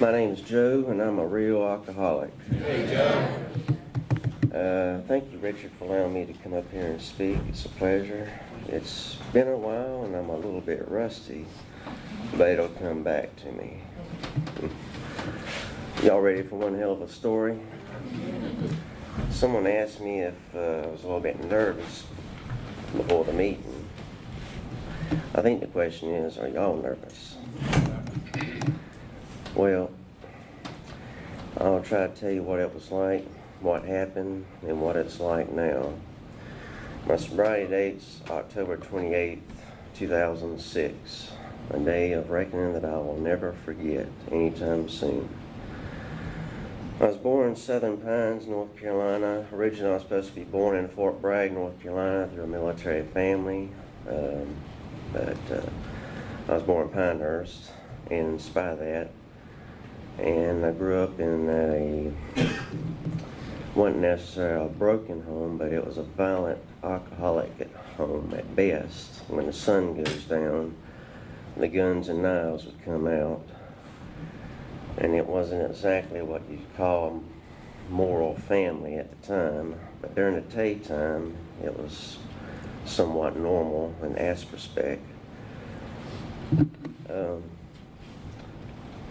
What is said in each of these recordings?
My name is Joe, and I'm a real alcoholic. Hey, Joe. Thank you, Richard, for allowing me to come up here and speak. It's a pleasure. It's been a while, and I'm a little bit rusty, but it'll come back to me. Y'all ready for one hell of a story? Someone asked me if I was a little bit nervous before the meeting. I think the question is, are y'all nervous? Well, I'll try to tell you what it was like, what happened, and what it's like now. My sobriety date's October 28th, 2006, a day of reckoning that I will never forget anytime soon. I was born in Southern Pines, North Carolina. Originally, I was supposed to be born in Fort Bragg, North Carolina, through a military family, but I was born in Pinehurst, and in spite of that, and I grew up in wasn't necessarily a broken home, but it was a violent alcoholic at home at best. When the sun goes down, the guns and knives would come out, and it wasn't exactly what you'd call a moral family at the time, but during the daytime, it was somewhat normal in that respect.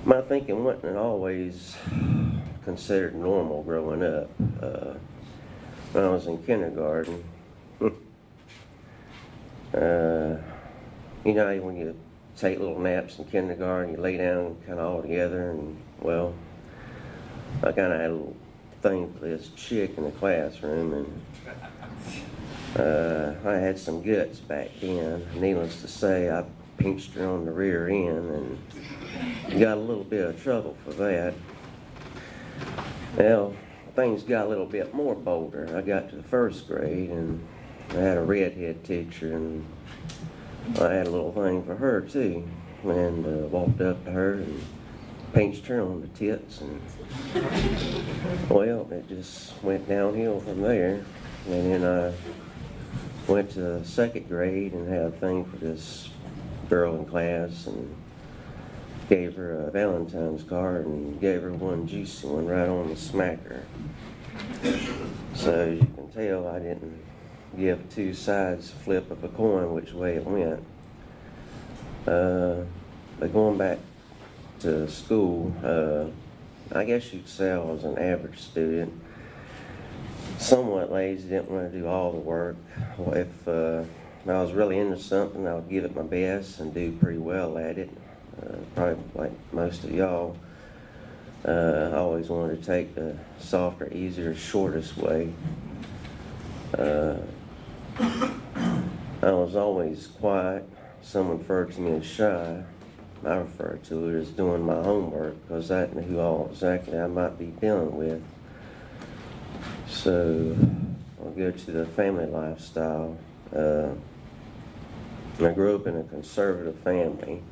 My thinking wasn't always considered normal growing up. When I was in kindergarten, you know, when you take little naps in kindergarten, you lay down kind of all together, and well, I kind of had a little thing for this chick in the classroom, and I had some guts back then. Needless to say, I pinched her on the rear end and got a little bit of trouble for that. Well, things got a little bit more bolder. I got to the first grade, and I had a redhead teacher, and I had a little thing for her too, and walked up to her and pinched her on the tits, and well, it just went downhill from there. And then I went to second grade and had a thing for this girl in class, and gave her a Valentine's card and gave her one juicy one right on the smacker. So as you can tell, I didn't give two sides a flip of a coin which way it went. But going back to school, I guess you'd say I was an average student. Somewhat lazy, didn't want to do all the work. If I was really into something, I would give it my best and do pretty well at it. Probably like most of y'all, I always wanted to take the softer, easier, shortest way. I was always quiet. Some referred to me as shy. I referred to it as doing my homework, because I didn't know who all exactly I might be dealing with. So I'll go to the family lifestyle. I grew up in a conservative family.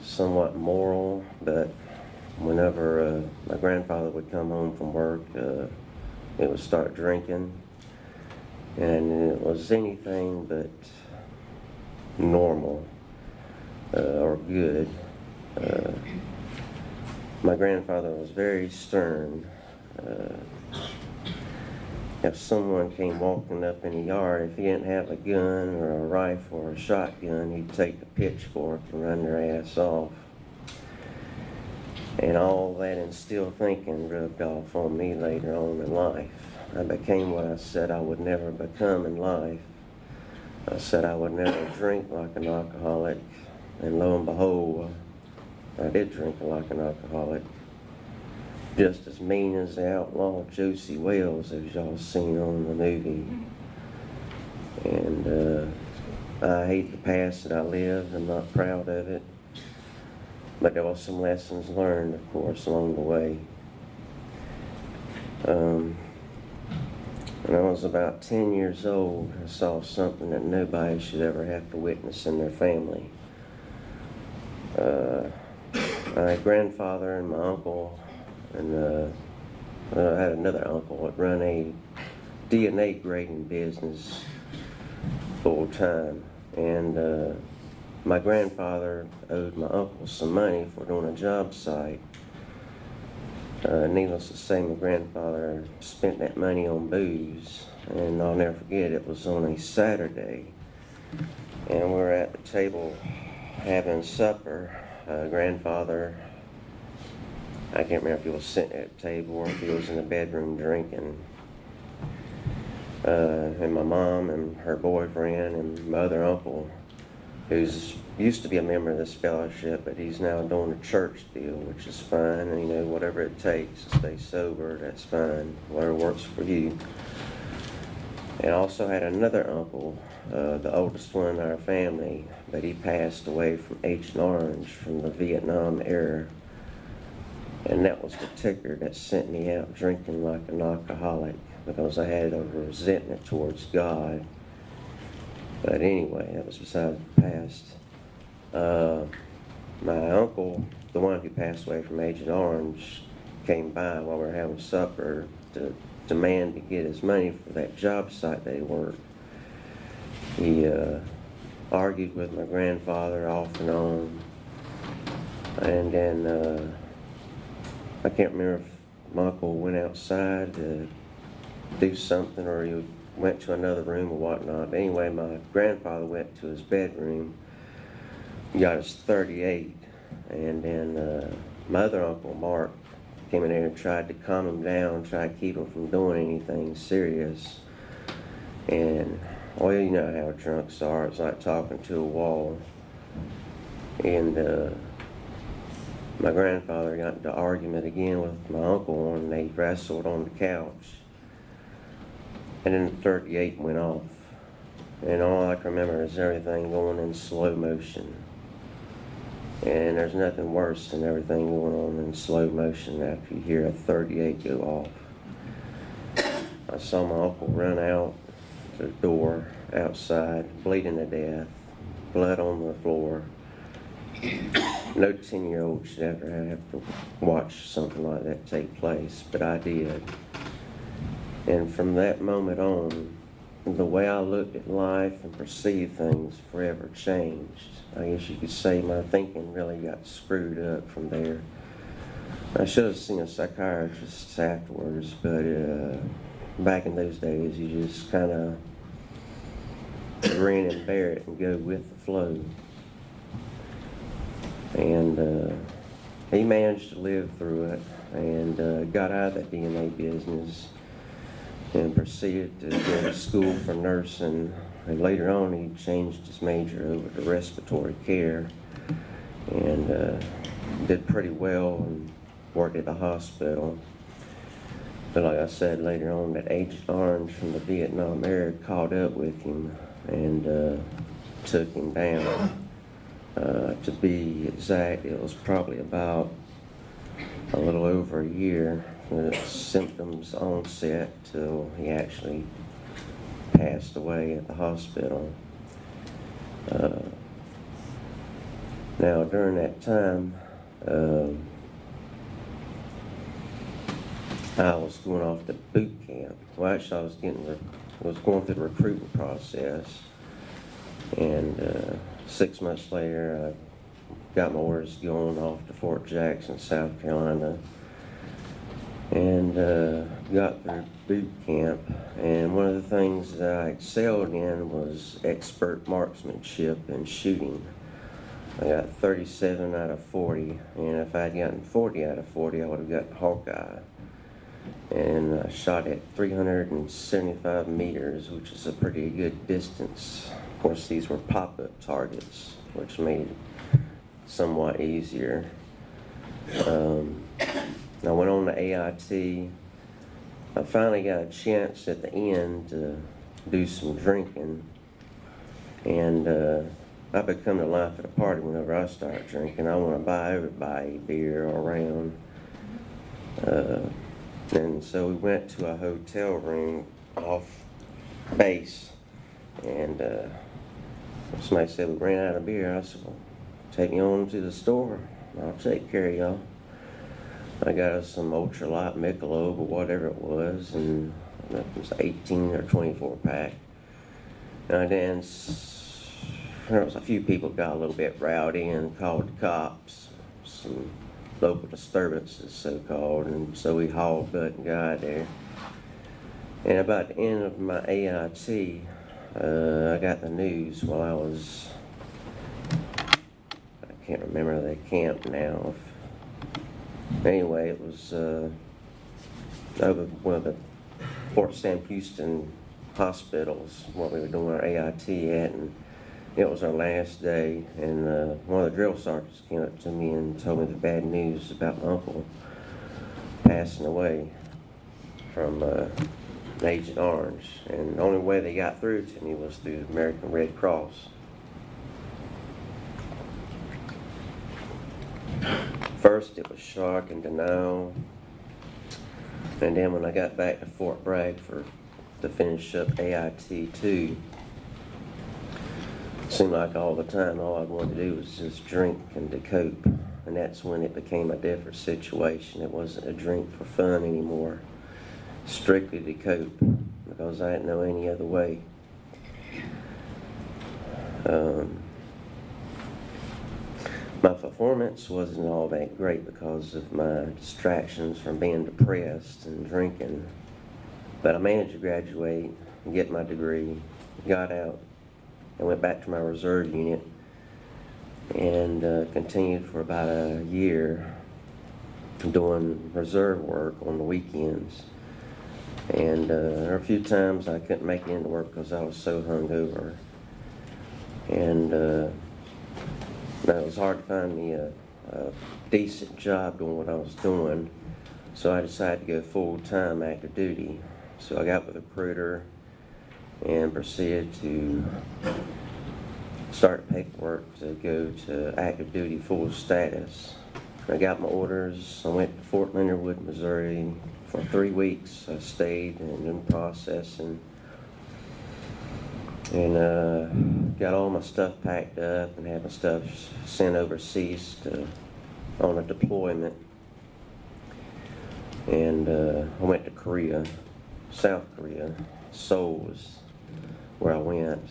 Somewhat moral, but whenever my grandfather would come home from work, it would start drinking, and it was anything but normal or good. My grandfather was very stern. If someone came walking up in the yard, if he didn't have a gun or a rifle or a shotgun, he'd take the pitchfork and run their ass off. And all that instilled thinking rubbed off on me later on in life. I became what I said I would never become in life. I said I would never drink like an alcoholic, and lo and behold, I did drink like an alcoholic. Just as mean as the outlaw Josie Wales, as y'all seen on the movie. And I hate the past that I lived. I'm not proud of it. But there were some lessons learned, of course, along the way. When I was about 10 years old, I saw something that nobody should ever have to witness in their family. My grandfather and my uncle, and I had another uncle that run a DNA grading business full time, and my grandfather owed my uncle some money for doing a job site. Needless to say, my grandfather spent that money on booze, and I'll never forget, it was on a Saturday, and we were at the table having supper. Grandfather, I can't remember if he was sitting at the table or if he was in the bedroom drinking. And my mom and her boyfriend and my other uncle, who's used to be a member of this fellowship, but he's now doing a church deal, which is fine. And, whatever it takes to stay sober, that's fine. Whatever works for you. And I also had another uncle, the oldest one in our family, but he passed away from Agent Orange from the Vietnam era. And that was the ticker that sent me out drinking like an alcoholic, because I had a resentment towards God. But anyway, that was beside the past. My uncle, the one who passed away from Agent Orange, came by while we were having supper to demand to get his money for that job site that he worked. He argued with my grandfather off and on. And then I can't remember if my uncle went outside to do something or he went to another room or whatnot. But anyway, my grandfather went to his bedroom, got his 38, and then my other uncle, Mark, came in there and tried to calm him down, tried to keep him from doing anything serious. And, well, you know how drunks are. It's like talking to a wall. And my grandfather got into argument again with my uncle, and they wrestled on the couch. And then the 38 went off. And all I can remember is everything going in slow motion. And there's nothing worse than everything going on in slow motion after you hear a 38 go off. I saw my uncle run out the door outside, bleeding to death, blood on the floor. No 10-year-old should ever have to watch something like that take place, but I did. And from that moment on, the way I looked at life and perceived things forever changed. I guess you could say my thinking really got screwed up from there. I should have seen a psychiatrist afterwards, but back in those days, you just kind of grin and bear it and go with the flow. And he managed to live through it and got out of that DNA business and proceeded to go to school for nursing. And later on, he changed his major over to respiratory care and did pretty well and worked at the hospital. But like I said, later on, that Agent Orange from the Vietnam era caught up with him and took him down. To be exact, it was probably about a little over a year from the symptoms onset till he actually passed away at the hospital. Now, during that time, I was going off to boot camp. Well, actually, I was going through the recruitment process, and 6 months later, I got my orders going off to Fort Jackson, South Carolina, and got through boot camp. And one of the things that I excelled in was expert marksmanship and shooting. I got 37 out of 40, and if I'd gotten 40 out of 40, I would have got Hawkeye. And I shot at 375 meters, which is a pretty good distance. Of course, these were pop-up targets, which made it somewhat easier. I went on the AIT. I finally got a chance at the end to do some drinking, and I become the life of the party whenever I start drinking. I want to buy everybody beer around. And so we went to a hotel room off base, and somebody said we ran out of beer. I said, well, take me on to the store. I'll take care of y'all. I got us some ultralight Michelob or whatever it was, and it was 18 or 24 pack. And I danced there was a few people got a little bit rowdy and called the cops. Some local disturbances, so-called, and so we hauled butt and got there. And about the end of my AIT, I got the news while I can't remember the camp now. Anyway, it was over one of the Fort Sam Houston hospitals where we were doing our AIT at, and it was our last day, and one of the drill sergeants came up to me and told me the bad news about my uncle passing away from Agent Orange. And the only way they got through to me was through the American Red Cross. First it was shock and denial, and then when I got back to Fort Bragg to finish up AIT 2, it seemed like all the time all I wanted to do was just drink and to cope, and that's when it became a different situation. It wasn't a drink for fun anymore, strictly to cope, because I didn't know any other way. My performance wasn't all that great because of my distractions from being depressed and drinking, but I managed to graduate and get my degree, got out, and went back to my reserve unit, and continued for about a year doing reserve work on the weekends. And there were a few times I couldn't make it into work because I was so hungover, and it was hard to find me a decent job doing what I was doing, so I decided to go full-time active duty. So I got with a recruiter and proceeded to start paperwork to go to active duty full status. I got my orders. I went to Fort Leonard Wood, Missouri for 3 weeks. I stayed and in processing, and got all my stuff packed up and had my stuff sent overseas on a deployment. And I went to Korea, South Korea. Seoul was where I went,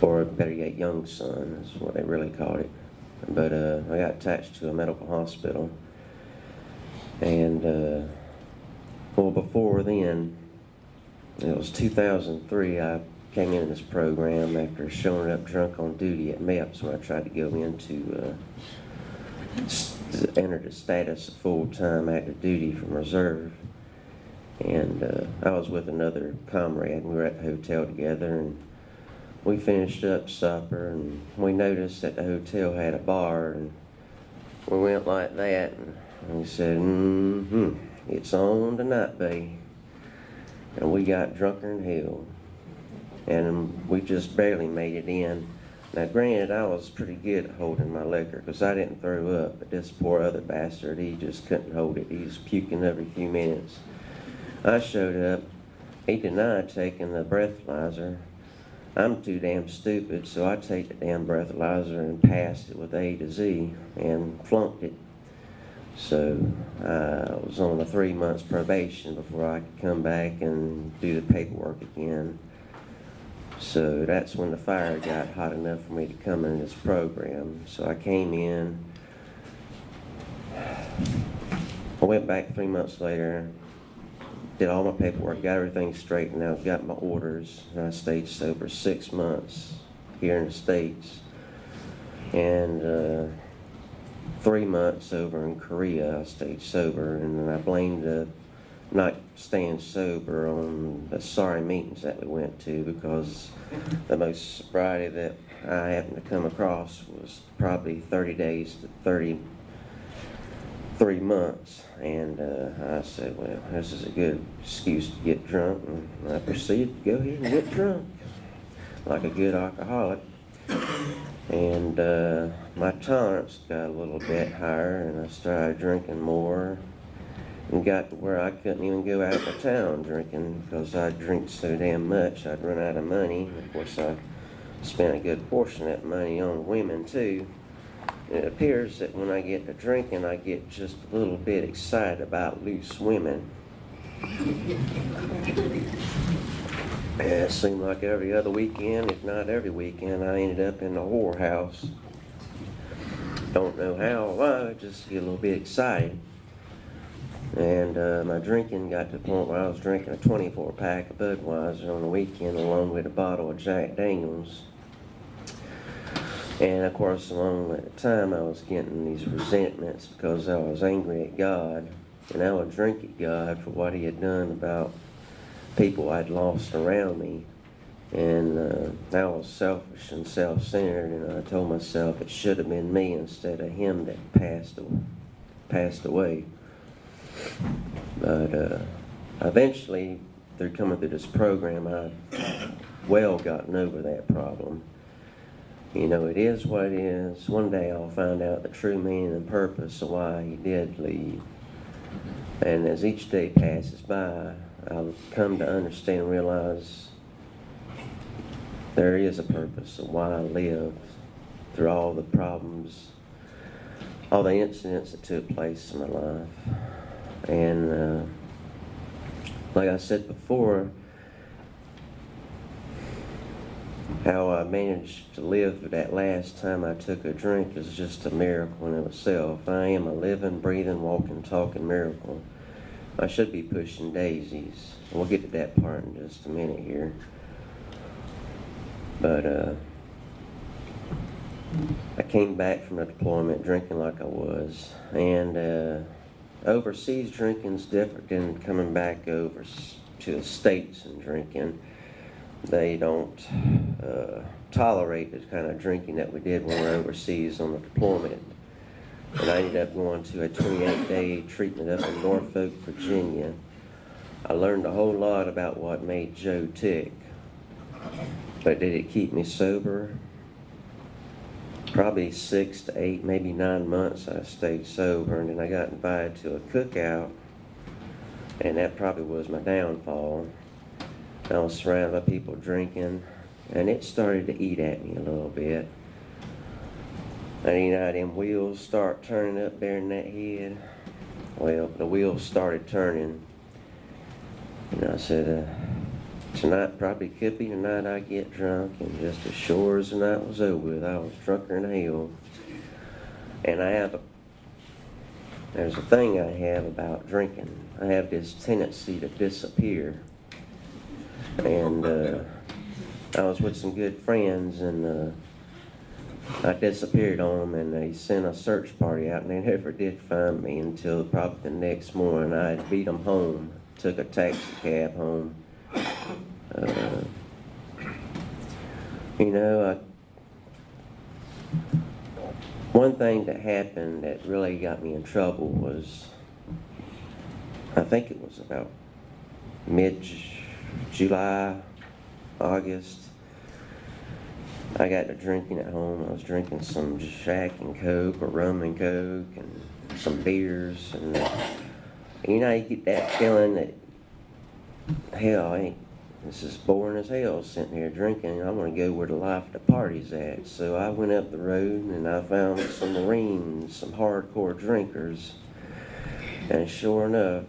or better yet, Youngsun is what they really called it. But I got attached to a medical hospital, and well, before then, it was 2003, I came into this program after showing up drunk on duty at MEPS when I tried to go into enter the status of full-time active duty from reserve. And I was with another comrade, and we were at the hotel together, and we finished up supper, and we noticed that the hotel had a bar, and we went like that, and we said, it's on tonight, babe. And we got drunker than hell, and we just barely made it in. Now granted, I was pretty good at holding my liquor because I didn't throw up, but this poor other bastard, he just couldn't hold it. He was puking every few minutes. I showed up. He denied taking the breathalyzer. I'm too damn stupid, so I take the damn breathalyzer and passed it with A to Z and flunked it. So I was on a 3 months probation before I could come back and do the paperwork again. So that's when the fire got hot enough for me to come in this program. So I came in. I went back 3 months later, did all my paperwork, got everything straightened out, got my orders, and I stayed sober 6 months here in the States. And 3 months over in Korea, I stayed sober, and then I blamed the not staying sober on the sorry meetings that we went to, because the most sobriety that I happened to come across was probably 30 days to 33 months. And I said, well, this is a good excuse to get drunk, and I proceeded to go ahead and get drunk like a good alcoholic. And my tolerance got a little bit higher, and I started drinking more, and got to where I couldn't even go out of town drinking because I'd drink so damn much I'd run out of money. Of course, I spent a good portion of that money on women too. And it appears that when I get to drinking, I get just a little bit excited about loose women. And it seemed like every other weekend, if not every weekend, I ended up in the whorehouse. Don't know how or why, just get a little bit excited. And my drinking got to the point where I was drinking a 24 pack of Budweiser on the weekend along with a bottle of Jack Daniels. And of course, along at the time, I was getting these resentments because I was angry at God. And I would drink at God for what he had done about people I'd lost around me. And I was selfish and self-centered, and I told myself it should have been me instead of him that passed away. But eventually, through coming through this program, I've well gotten over that problem. You know, it is what it is. One day I'll find out the true meaning and purpose of why he did leave. And as each day passes by, I'll come to understand and realize there is a purpose of why I live through all the problems, all the incidents that took place in my life. And like I said before, how I managed to live that last time I took a drink is just a miracle in itself. I am a living, breathing, walking, talking miracle. I should be pushing daisies. We'll get to that part in just a minute here. But I came back from the deployment drinking like I was. And overseas drinking's different than coming back over to the States and drinking. They don't tolerate the kind of drinking that we did when we were overseas on the deployment. And I ended up going to a 28-day treatment up in Norfolk, Virginia. I learned a whole lot about what made Joe tick. But did it keep me sober? Probably 6 to 8, maybe 9 months I stayed sober, and then I got invited to a cookout, and that probably was my downfall. I was surrounded by people drinking, and it started to eat at me a little bit. And you know, them wheels start turning up there in that head. Well, the wheels started turning, and I said, tonight probably could be the night I get drunk, and just as sure as the night was over with, I was drunker than hell. And there's a thing I have about drinking. I have this tendency to disappear. And I was with some good friends, and I disappeared on them, and they sent a search party out, and they never did find me until probably the next morning. I beat them home, took a taxi cab home. You know, one thing that happened that really got me in trouble was, I think it was about mid-July, August. I got to drinking at home. I was drinking some Jack and Coke or rum and Coke and some beers. And you know, you get that feeling that, hell, this is boring as hell sitting here drinking. I want to go where the life of the party's at. So I went up the road and I found some Marines, some hardcore drinkers. And sure enough,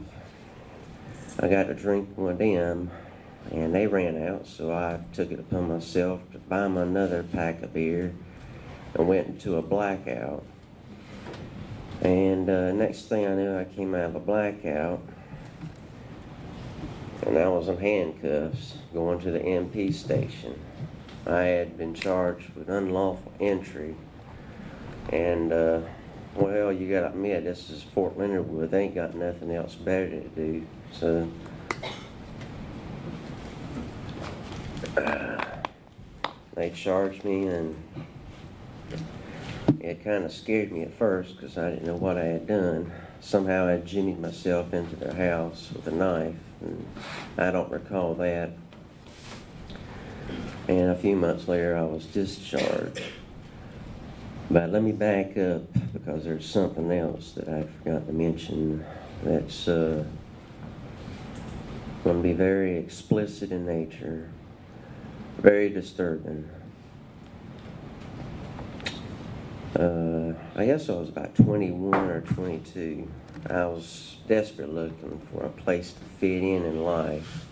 I got to drink one of them, and they ran out, so I took it upon myself to buy them another pack of beer and went into a blackout. And next thing I knew, I came out of a blackout, and I was in handcuffs going to the MP station. I had been charged with unlawful entry, and well, you gotta admit, this is Fort Leonard Wood. They ain't got nothing else better to do. So they charged me, and it kind of scared me at first because I didn't know what I had done. Somehow I jimmied myself into their house with a knife, and I don't recall that. And a few months later, I was discharged. But let me back up, because there's something else that I forgot to mention that's going to be very explicit in nature, very disturbing. I guess I was about 21 or 22. I was desperate looking for a place to fit in life.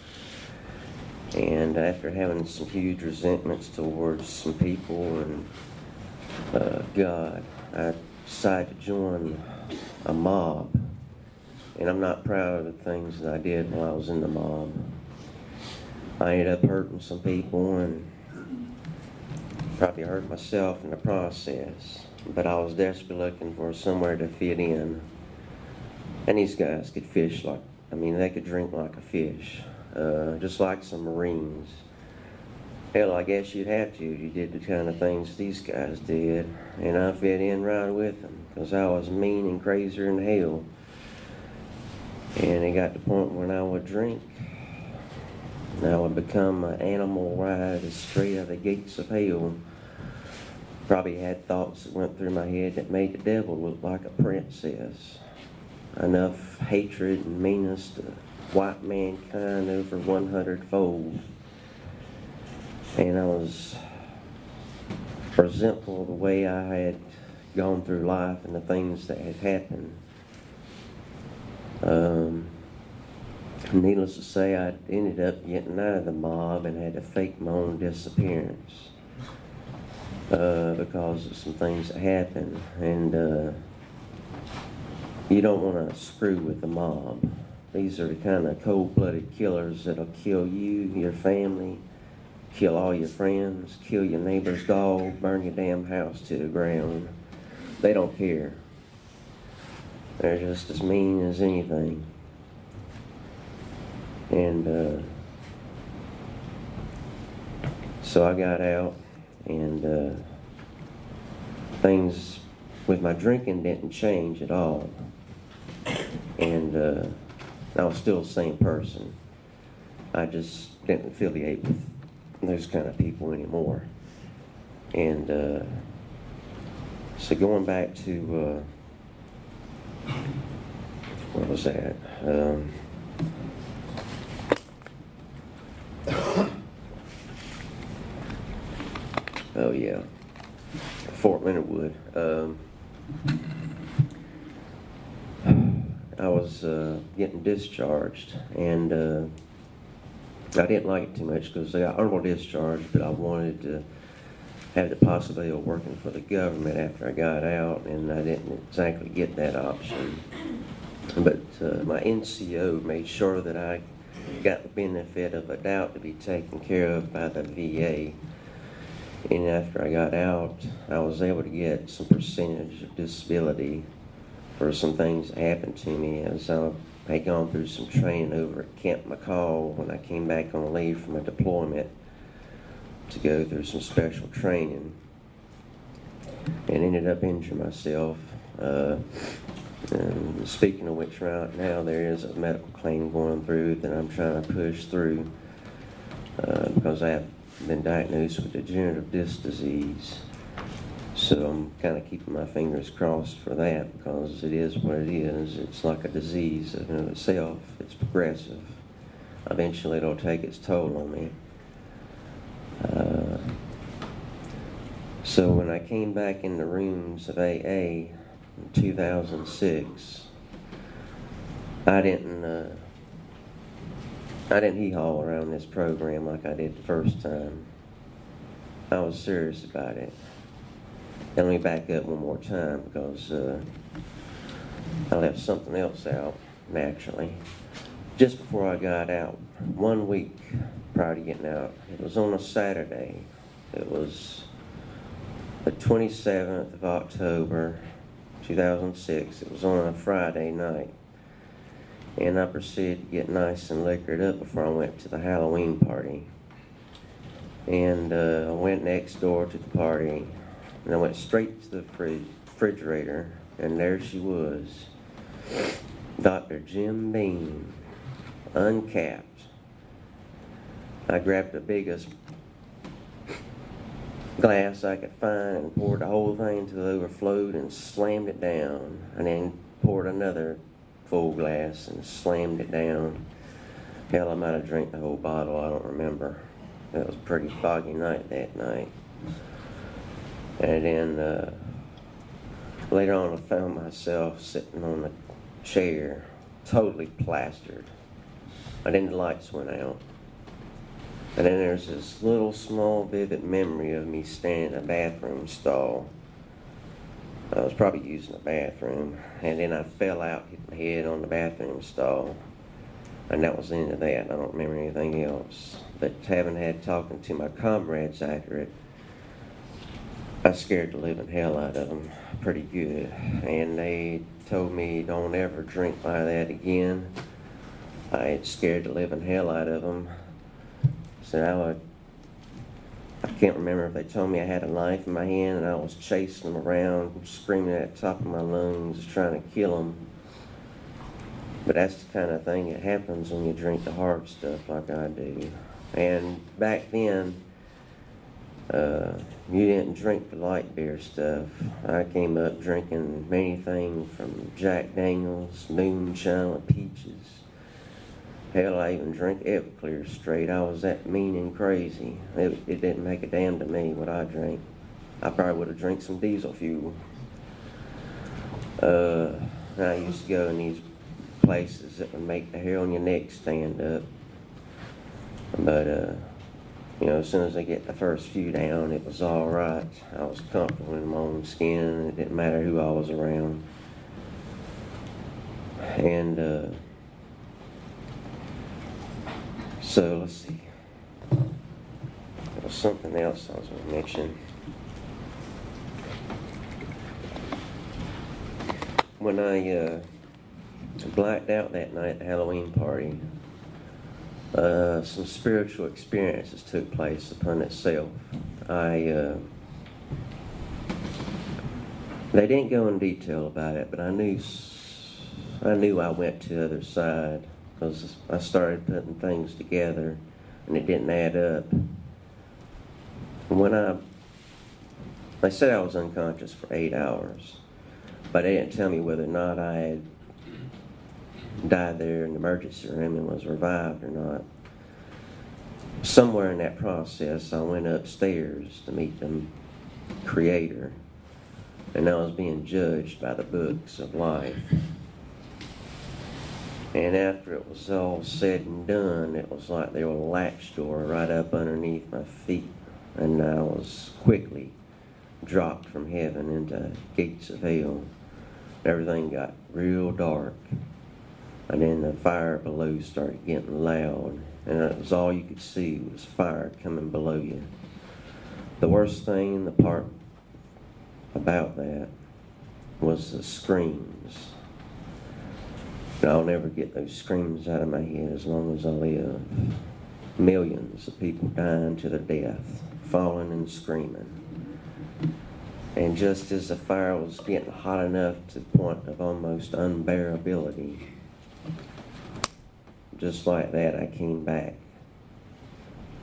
And after having some huge resentments towards some people and God, I decided to join a mob. And I'm not proud of the things that I did while I was in the mob. I ended up hurting some people and probably hurt myself in the process. But I was desperately looking for somewhere to fit in. And these guys could fish like, they could drink like a fish. Just like some Marines. Hell, I guess you'd have to if you did the kind of things these guys did. And I fit in right with them, because I was mean and crazier than hell. And it got to the point when I would drink, and I would become an animal right straight out of the gates of hell. Probably had thoughts that went through my head that made the devil look like a princess. Enough hatred and meanness to wipe mankind over 100-fold. And I was resentful of the way I had gone through life and the things that had happened. Needless to say, I ended up getting out of the mob and had to fake my own disappearance because of some things that happened. And you don't want to screw with the mob. These are the kind of cold-blooded killers that'll kill you, your family, kill all your friends, kill your neighbor's dog, burn your damn house to the ground. They don't care. They're just as mean as anything. And so I got out, and things with my drinking didn't change at all. And I was still the same person. I just didn't affiliate with those kind of people anymore. And so going back to, where was that? Oh yeah, Fort Leonard Wood. I was getting discharged, and I didn't like it too much because I got honorable discharge, but I wanted to have the possibility of working for the government after I got out, and I didn't exactly get that option. But my NCO made sure that I got the benefit of a doubt to be taken care of by the VA. And after I got out, I was able to get some percentage of disability for some things that happened to me as I had gone through some training over at Camp McCall when I came back on leave from a deployment to go through some special training, and ended up injuring myself. And speaking of which, right now there is a medical claim going through that I'm trying to push through because I have been diagnosed with degenerative disc disease. So I'm kind of keeping my fingers crossed for that, because it is what it is. It's like a disease in and of itself. It's progressive. Eventually it'll take its toll on me. So when I came back in the rooms of AA in 2006, I didn't hee-haw around this program like I did the first time. I was serious about it. And let me back up one more time, because I left something else out, naturally. Just before I got out, 1 week prior to getting out, it was on a Saturday. It was the 27th of October, 2006. It was on a Friday night. And I proceeded to get nice and liquored up before I went to the Halloween party. And I went next door to the party, and I went straight to the refrigerator, and there she was, Dr. Jim Beam, uncapped. I grabbed the biggest glass I could find and poured the whole thing until it overflowed and slammed it down, and then poured another full glass and slammed it down. Hell, I might have drank the whole bottle, I don't remember. It was a pretty foggy night that night. And then later on I found myself sitting on a chair, totally plastered. And then the lights went out. And then there's this little small vivid memory of me standing in a bathroom stall. I was probably using the bathroom, and then I fell out, hit my head on the bathroom stall, and that was the end of that. I don't remember anything else. But having had talking to my comrades after it, I scared the living hell out of them pretty good, and they told me don't ever drink like that again. I had scared the living hell out of them. So I can't remember if they told me I had a knife in my hand and I was chasing them around, screaming at the top of my lungs, trying to kill them. But that's the kind of thing that happens when you drink the hard stuff like I do. And back then, you didn't drink the light beer stuff. I came up drinking anything from Jack Daniels, moonshine with peaches. Hell, I even drank Everclear straight. I was that mean and crazy. It didn't make a damn to me what I drank. I probably would have drank some diesel fuel. I used to go in these places that would make the hair on your neck stand up. But, as soon as I get the first few down, it was all right. I was comfortable in my own skin, and it didn't matter who I was around. And, so let's see. There was something else I was going to mention. When I blacked out that night at the Halloween party, some spiritual experiences took place upon itself. They didn't go in detail about it, but I knew I went to the other side, because I started putting things together and it didn't add up. And they said I was unconscious for 8 hours, but they didn't tell me whether or not I had died there in the emergency room and was revived or not. Somewhere in that process, I went upstairs to meet the Creator, and I was being judged by the books of life. And after it was all said and done, it was like there was a latch door right up underneath my feet, and I was quickly dropped from heaven into gates of hell. Everything got real dark, and then the fire below started getting loud, and it was all you could see was fire coming below you. The worst thing, the part about that, was the screams. But I'll never get those screams out of my head as long as I live. Millions of people dying to their death, falling and screaming. And just as the fire was getting hot enough to the point of almost unbearability, just like that, I came back.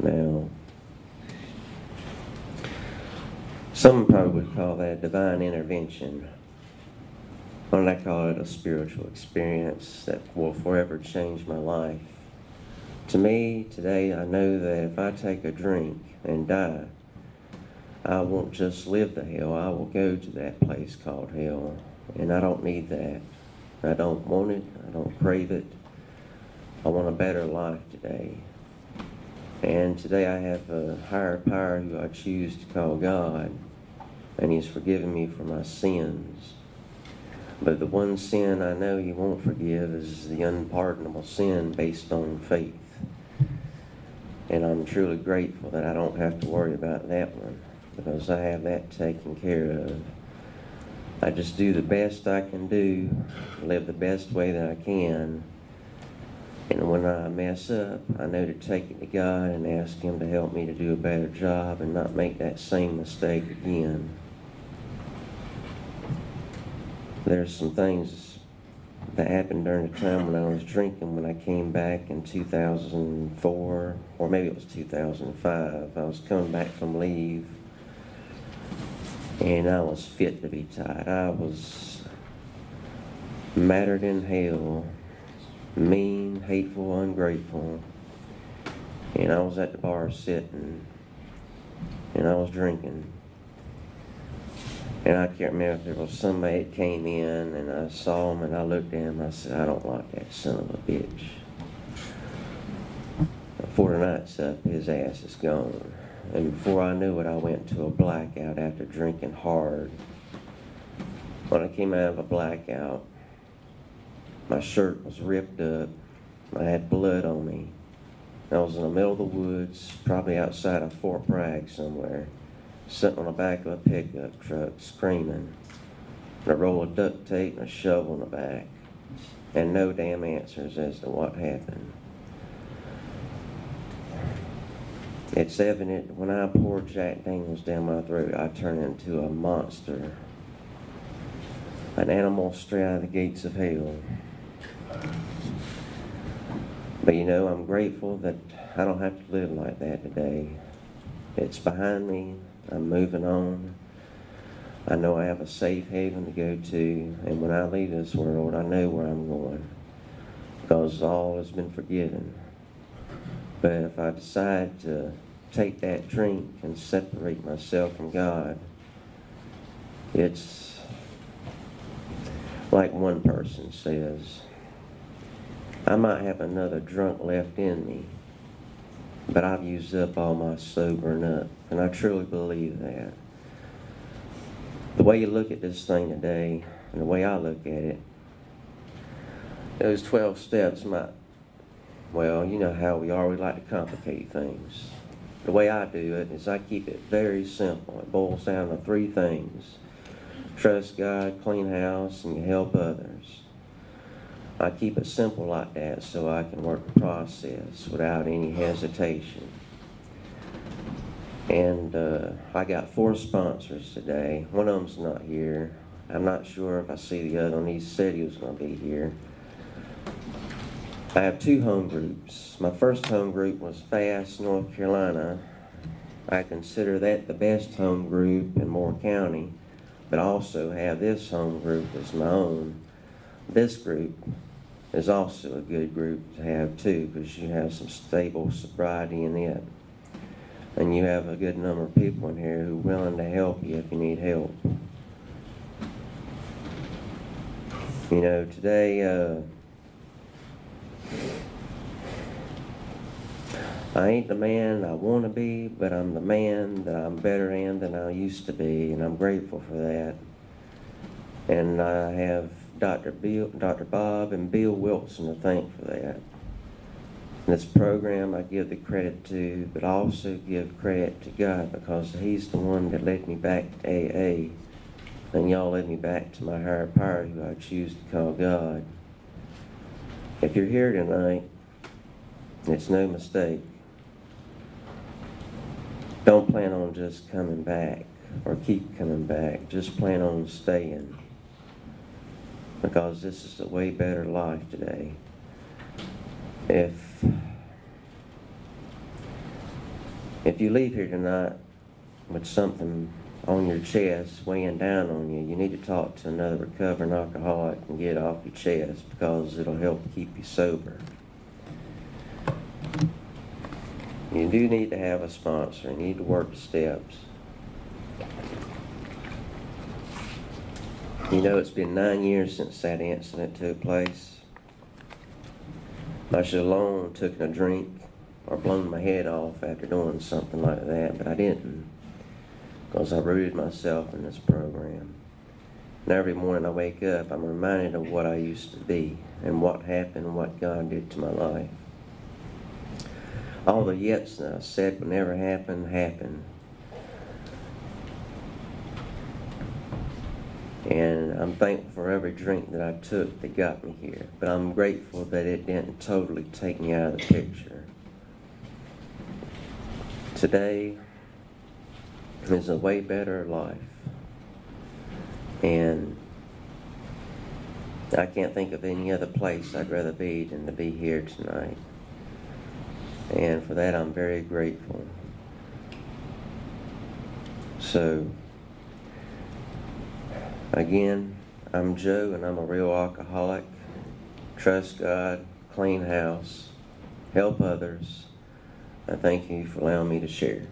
Now, some probably would call that a divine intervention. But I call it a spiritual experience that will forever change my life. To me, today, I know that if I take a drink and die, I won't just live the hell, I will go to that place called hell. And I don't need that. I don't want it, I don't crave it. I want a better life today. And today I have a higher power who I choose to call God, and He's forgiven me for my sins. But the one sin I know He won't forgive is the unpardonable sin based on faith. And I'm truly grateful that I don't have to worry about that one, because I have that taken care of. I just do the best I can do, live the best way that I can. And when I mess up, I know to take it to God and ask Him to help me to do a better job and not make that same mistake again. There's some things that happened during the time when I was drinking when I came back in 2004, or maybe it was 2005. I was coming back from leave, and I was fit to be tied. I was madder than hell, mean, hateful, ungrateful. And I was at the bar sitting, and I was drinking. And I can't remember if there was somebody that came in, and I saw him, and I looked at him, and I said, I don't like that son of a bitch. Before the night's up, his ass is gone. And before I knew it, I went to a blackout after drinking hard. When I came out of a blackout, my shirt was ripped up. I had blood on me. I was in the middle of the woods, probably outside of Fort Bragg somewhere, sitting on the back of a pickup truck screaming, and a roll of duct tape and a shovel in the back, and no damn answers as to what happened. It's evident when I poured Jack Daniels down my throat, I turned into a monster, an animal straight out of the gates of hell. But you know, I'm grateful that I don't have to live like that today. It's behind me. I'm moving on. I know I have a safe haven to go to, and when I leave this world, I know where I'm going, because all has been forgiven. But if I decide to take that drink and separate myself from God, it's like one person says, I might have another drunk left in me, but I've used up all my sobering up, and I truly believe that. The way you look at this thing today, and the way I look at it, those 12 steps might, well, you know how we are, we like to complicate things. The way I do it is I keep it very simple. It boils down to 3 things. Trust God, clean house, and you help others. I keep it simple like that so I can work the process without any hesitation. And I got 4 sponsors today. One of them's not here. I'm not sure if I see the other one. He said he was going to be here. I have 2 home groups. My first home group was Fast, North Carolina. I consider that the best home group in Moore County, but I also have this home group as my own. This group is also a good group to have too, because you have some stable sobriety in it. And you have a good number of people in here who are willing to help you if you need help. You know, today, I ain't the man I want to be, but I'm the man that I'm better in than I used to be, and I'm grateful for that. And I have Dr. Bob and Bill Wilson to thank for that. And this program I give the credit to, but I also give credit to God, because He's the one that led me back to AA, and y'all led me back to my higher power, who I choose to call God. If you're here tonight, it's no mistake. Don't plan on just coming back or keep coming back. Just plan on staying, because this is a way better life today. If you leave here tonight with something on your chest weighing down on you, you need to talk to another recovering alcoholic and get it off your chest, because it'll help keep you sober. You do need to have a sponsor. You need to work the steps. You know, it's been 9 years since that incident took place. I should have alone taken a drink or blown my head off after doing something like that, but I didn't, because I rooted myself in this program. And every morning I wake up, I'm reminded of what I used to be and what happened and what God did to my life. All the yets that I said would never happen, happened. And I'm thankful for every drink that I took that got me here. But I'm grateful that it didn't totally take me out of the picture. Today is a way better life. And I can't think of any other place I'd rather be than to be here tonight. And for that, I'm very grateful. So, again, I'm Joe, and I'm a real alcoholic. Trust God, clean house, help others. I thank you for allowing me to share.